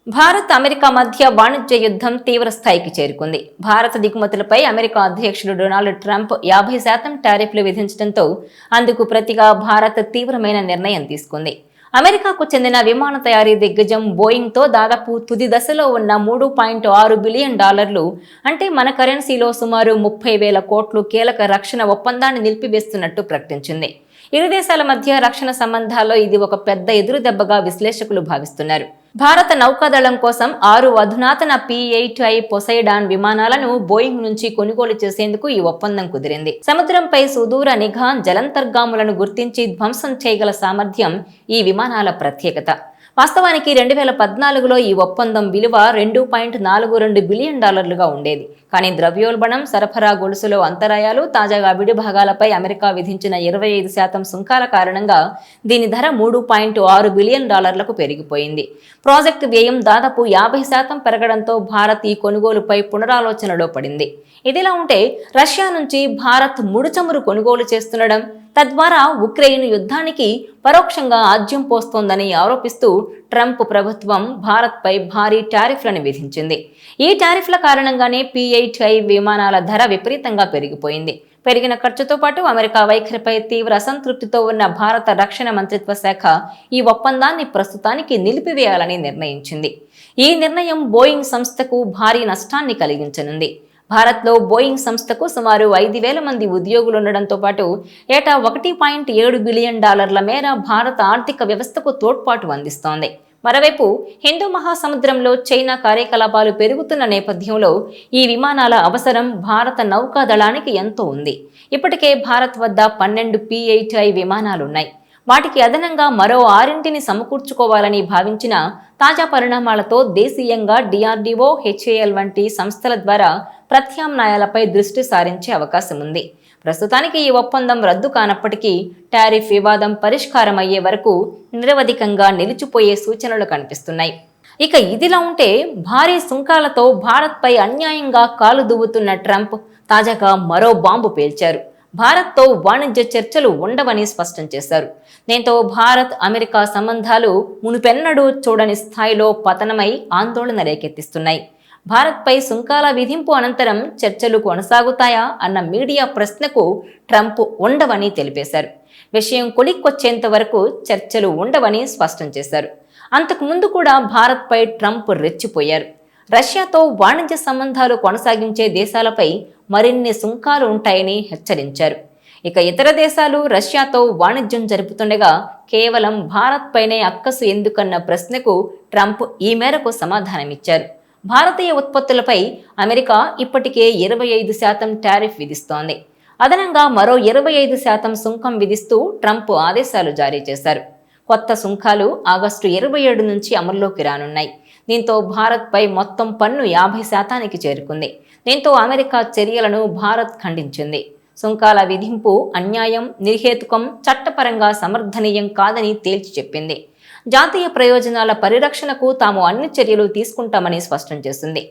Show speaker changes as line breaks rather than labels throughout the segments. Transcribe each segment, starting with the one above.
Bharat America మధ్య వాణిజ్య యుద్ధం తీవ్ర స్థాయికి చేరుకుంది. భారత దిగుమతులపై అమెరికా అధ్యక్షుడు డొనాల్డ్ ట్రంప్ 50% టారిఫ్లు విధించడంతో అందుకు ప్రతిగా భారత్ తీవ్రమైన నిర్ణయం తీసుకుంది. అమెరికాకు చెందిన విమాన తయారీ దిగ్గజం బోయింగ్తో దాదాపు తుది దశలో ఉన్న $3.6 బిలియన్ అంటే మన కరెన్సీలో సుమారు 30,000 కోట్లు కీలక రక్షణ ఒప్పందాన్ని నిలిపివేస్తున్నట్టు ప్రకటించింది. ఇరు దేశాల మధ్య రక్షణ సంబంధాల్లో ఇది ఒక పెద్ద ఎదురుదెబ్బగా విశ్లేషకులు భావిస్తున్నారు. భారత నౌకాదళం కోసం 6 అధునాతన P-8I పొసైడాన్ విమానాలను బోయింగ్ నుంచి కొనుగోలు చేసేందుకు ఈ ఒప్పందం కుదిరింది. సముద్రంపై సుదూర నిఘా జలంతర్గాములను గుర్తించి ధ్వంసం చేయగల సామర్థ్యం ఈ విమానాల ప్రత్యేకత. వాస్తవానికి 2014లో ఈ ఒప్పందం విలువ $2.42 బిలియన్ ఉండేది. కానీ ద్రవ్యోల్బణం, సరఫరా గొలుసులో అంతరాయాలు, తాజాగా విడిభాగాలపై అమెరికా విధించిన 25% సుంకాల కారణంగా దీని ధర $3.6 బిలియన్ పెరిగిపోయింది. ప్రాజెక్టు వ్యయం దాదాపు 50% పెరగడంతో భారత్ ఈ కొనుగోలుపై పునరాలోచనలో పడింది. ఇదిలా ఉంటే రష్యా నుంచి భారత్ ముడిచమురు కొనుగోలు చేస్తుండడం, తద్వారా ఉక్రెయిన్ యుద్ధానికి పరోక్షంగా ఆజ్యం పోస్తోందని ఆరోపిస్తూ ట్రంప్ ప్రభుత్వం భారత్పై భారీ టారిఫ్లను విధించింది. ఈ టారిఫ్ల కారణంగానే P-8I విమానాల ధర విపరీతంగా పెరిగిపోయింది. పెరిగిన ఖర్చుతో పాటు అమెరికా వైఖరిపై తీవ్ర అసంతృప్తితో ఉన్న భారత రక్షణ మంత్రిత్వ శాఖ ఈ ఒప్పందాన్ని ప్రస్తుతానికి నిలిపివేయాలని నిర్ణయించింది. ఈ నిర్ణయం బోయింగ్ సంస్థకు భారీ నష్టాన్ని కలిగించనుంది. భారత్లో బోయింగ్ సంస్థకు సుమారు 5,000 మంది ఉద్యోగులుండడంతో పాటు ఏటా $1.7 బిలియన్ మేర భారత ఆర్థిక వ్యవస్థకు తోడ్పాటు అందిస్తోంది. మరోవైపు హిందూ మహాసముద్రంలో చైనా కార్యకలాపాలు పెరుగుతున్న నేపథ్యంలో ఈ విమానాల అవసరం భారత నౌకాదళానికి ఎంతో ఉంది. ఇప్పటికే భారత్ వద్ద 12 P-8I విమానాలున్నాయి. వాటికి అదనంగా మరో 6ని సమకూర్చుకోవాలని భావించిన తాజా పరిణామాలతో దేశీయంగా DRDO, HAL వంటి సంస్థల ద్వారా ప్రత్యామ్నాయాలపై దృష్టి సారించే అవకాశం ఉంది. ప్రస్తుతానికి ఈ ఒప్పందం రద్దు కానప్పటికీ టారిఫ్ వివాదం పరిష్కారం అయ్యే వరకు నిరవధికంగా నిలిచిపోయే సూచనలు కనిపిస్తున్నాయి. ఇక ఇదిలా ఉంటే భారీ సుంకాలతో భారత్పై అన్యాయంగా కాలు దువ్వుతున్న ట్రంప్ తాజాగా మరో బాంబు పేల్చారు. భారత్తో వాణిజ్య చర్చలు ఉండవని స్పష్టం చేశారు. దీంతో భారత్ అమెరికా సంబంధాలు మునుపెన్నడూ చూడని స్థాయిలో పతనమై ఆందోళన రేకెత్తిస్తున్నాయి. భారత్పై సుంకాల విధింపు అనంతరం చర్చలు కొనసాగుతాయా అన్న మీడియా ప్రశ్నకు ట్రంప్ ఉండవని తెలిపేశారు. విషయం కొలిక్కొచ్చేంత వరకు చర్చలు ఉండవని స్పష్టం చేశారు. అంతకుముందు కూడా భారత్పై ట్రంప్ రెచ్చిపోయారు. రష్యాతో వాణిజ్య సంబంధాలు కొనసాగించే దేశాలపై మరిన్ని సుంకాలు ఉంటాయని హెచ్చరించారు. ఇక ఇతర దేశాలు రష్యాతో వాణిజ్యం జరుపుతుండగా కేవలం భారత్ పైనే అక్కసు ఎందుకన్న ప్రశ్నకు ట్రంప్ ఈ మేరకు సమాధానమిచ్చారు. భారతీయ ఉత్పత్తులపై అమెరికా ఇప్పటికే 25% టారిఫ్ విధిస్తోంది. అదనంగా మరో 25% సుంకం విధిస్తూ ట్రంప్ ఆదేశాలు జారీ చేశారు. కొత్త సుంకాలు ఆగస్టు 27 నుంచి అమల్లోకి రానున్నాయి. దీంతో భారత్పై మొత్తం పన్ను 50%కి చేరుకుంది. దీంతో అమెరికా చర్యలను భారత్ ఖండించింది. సుంకాల విధింపు అన్యాయం, నిర్హేతుకం, చట్టపరంగా సమర్థనీయం కాదని తేల్చి చెప్పింది. జాతీయ ప్రయోజనాల పరిరక్షణకు తాము అన్ని చర్యలు తీసుకుంటామని స్పష్టం చేసింది.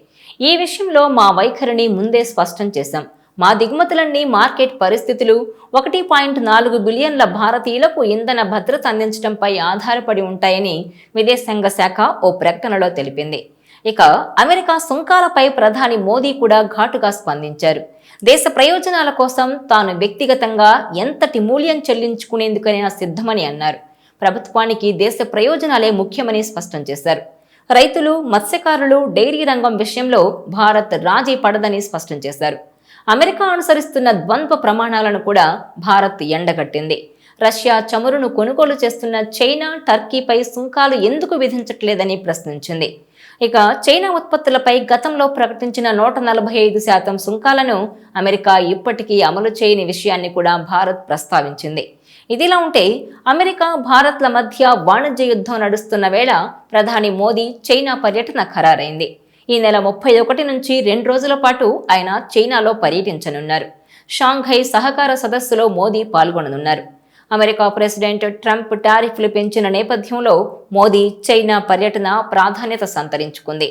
ఈ విషయంలో మా వైఖరిని ముందే స్పష్టం చేశాం. మా దిగుమతులన్నీ మార్కెట్ పరిస్థితులు, 1.4 బిలియన్ల భారతీయులకు ఇంధన భద్రత అందించడంపై ఆధారపడి ఉంటాయని విదేశాంగ శాఖ ఓ ప్రకటనలో తెలిపింది. ఇక అమెరికా సుంకాలపై ప్రధాని మోదీ కూడా ఘాటుగా స్పందించారు. దేశ ప్రయోజనాల కోసం తాను వ్యక్తిగతంగా ఎంతటి మూల్యం చెల్లించుకునేందుకైనా సిద్ధమని అన్నారు. ప్రభుత్వానికి దేశ ప్రయోజనాలే ముఖ్యమని స్పష్టం చేశారు. రైతులు, మత్స్యకారులు, డైరీ రంగం విషయంలో భారత్ రాజీ పడదని స్పష్టం చేశారు. అమెరికా అనుసరిస్తున్న ద్వంద్వ ప్రమాణాలను కూడా భారత్ ఎండగట్టింది. రష్యా చమురును కొనుగోలు చేస్తున్న చైనా, టర్కీపై సుంకాలు ఎందుకు విధించట్లేదని ప్రశ్నించింది. ఇక చైనా ఉత్పత్తులపై గతంలో ప్రకటించిన 145% సుంకాలను అమెరికా ఇప్పటికీ అమలు చేయని విషయాన్ని కూడా భారత్ ప్రస్తావించింది. ఇదిలా ఉంటే అమెరికా, భారత్ల మధ్య వాణిజ్య యుద్ధం నడుస్తున్న వేళ ప్రధాని మోదీ చైనా పర్యటన ఖరారైంది. ఈ నెల 31 నుంచి 2 రోజుల పాటు ఆయన చైనాలో పర్యటించనున్నారు. షాంఘై సహకార సదస్సులో మోదీ పాల్గొననున్నారు. అమెరికా ప్రెసిడెంట్ ట్రంప్ టారిఫ్లు పెంచిన నేపథ్యంలో మోదీ చైనా పర్యటన ప్రాధాన్యత సంతరించుకుంది.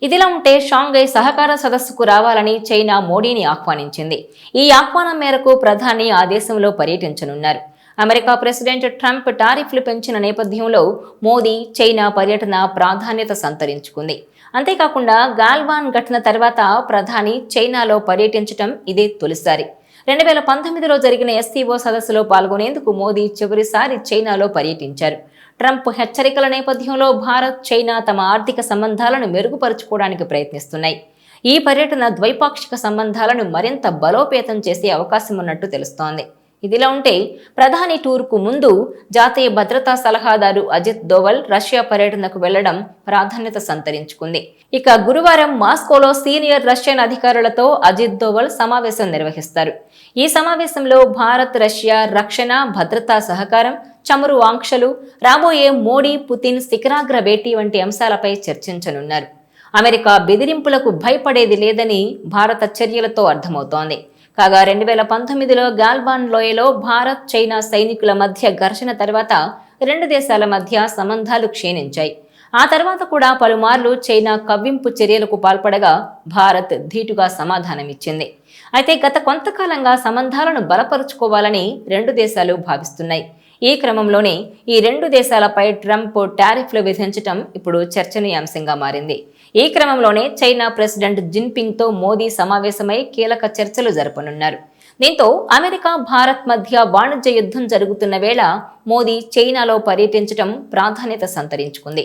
ఇదిలా ఉంటే షాంఘై సహకార సదస్సుకు రావాలని చైనా మోడీని ఆహ్వానించింది. ఈ ఆహ్వానం మేరకు ప్రధాని ఆ దేశంలో పర్యటించనున్నారు. అమెరికా ప్రెసిడెంట్ ట్రంప్ టారిఫ్లు పెంచిన నేపథ్యంలో మోదీ చైనా పర్యటన ప్రాధాన్యత సంతరించుకుంది. అంతేకాకుండా గాల్వాన్ ఘటన తర్వాత ప్రధాని చైనాలో పర్యటించడం ఇదే తొలిసారి. 2019లో జరిగిన ఎస్సీఓ సదస్సులో పాల్గొనేందుకు మోదీ చివరిసారి చైనాలో పర్యటించారు. ట్రంప్ హెచ్చరికల నేపథ్యంలో భారత్, చైనా తమ ఆర్థిక సంబంధాలను మెరుగుపరుచుకోవడానికి ప్రయత్నిస్తున్నాయి. ఈ పర్యటన ద్వైపాక్షిక సంబంధాలను మరింత బలోపేతం చేసే అవకాశం ఉన్నట్టు తెలుస్తోంది. ఇదిలా ఉంటే ప్రధాని టూర్కు ముందు జాతీయ భద్రతా సలహాదారు అజిత్ దోవల్ రష్యా పర్యటనకు వెళ్లడం ప్రాధాన్యత సంతరించుకుంది. ఇక గురువారం మాస్కోలో సీనియర్ రష్యన్ అధికారులతో అజిత్ దోవల్ సమావేశం నిర్వహిస్తారు. ఈ సమావేశంలో భారత్, రష్యా రక్షణ, భద్రతా సహకారం, చమురు ఆంక్షలు, రాబోయే మోడీ, పుతిన్ శిఖరాగ్ర భేటీ వంటి అంశాలపై చర్చించనున్నారు. అమెరికా బెదిరింపులకు భయపడేది లేదని భారత చర్యలతో అర్థమవుతోంది. కాగా 2019లో గాల్వాన్ లోయలో భారత్, చైనా సైనికుల మధ్య ఘర్షణ తర్వాత రెండు దేశాల మధ్య సంబంధాలు క్షీణించాయి. ఆ తర్వాత కూడా పలుమార్లు చైనా కవ్వింపు చర్యలకు పాల్పడగా భారత్ ధీటుగా సమాధానమిచ్చింది. అయితే గత కొంతకాలంగా సంబంధాలను బలపరుచుకోవాలని రెండు దేశాలు భావిస్తున్నాయి. ఈ క్రమంలోనే ఈ రెండు దేశాలపై ట్రంప్ టారిఫ్లు విధించడం ఇప్పుడు చర్చనీయాంశంగా మారింది. ఈ క్రమంలోనే చైనా ప్రెసిడెంట్ జిన్పింగ్తో మోదీ సమావేశమై కీలక చర్చలు జరపనున్నారు. దీంతో అమెరికా, భారత్ మధ్య వాణిజ్య యుద్ధం జరుగుతున్న వేళ మోదీ చైనాలో పర్యటించడం ప్రాధాన్యత సంతరించుకుంది.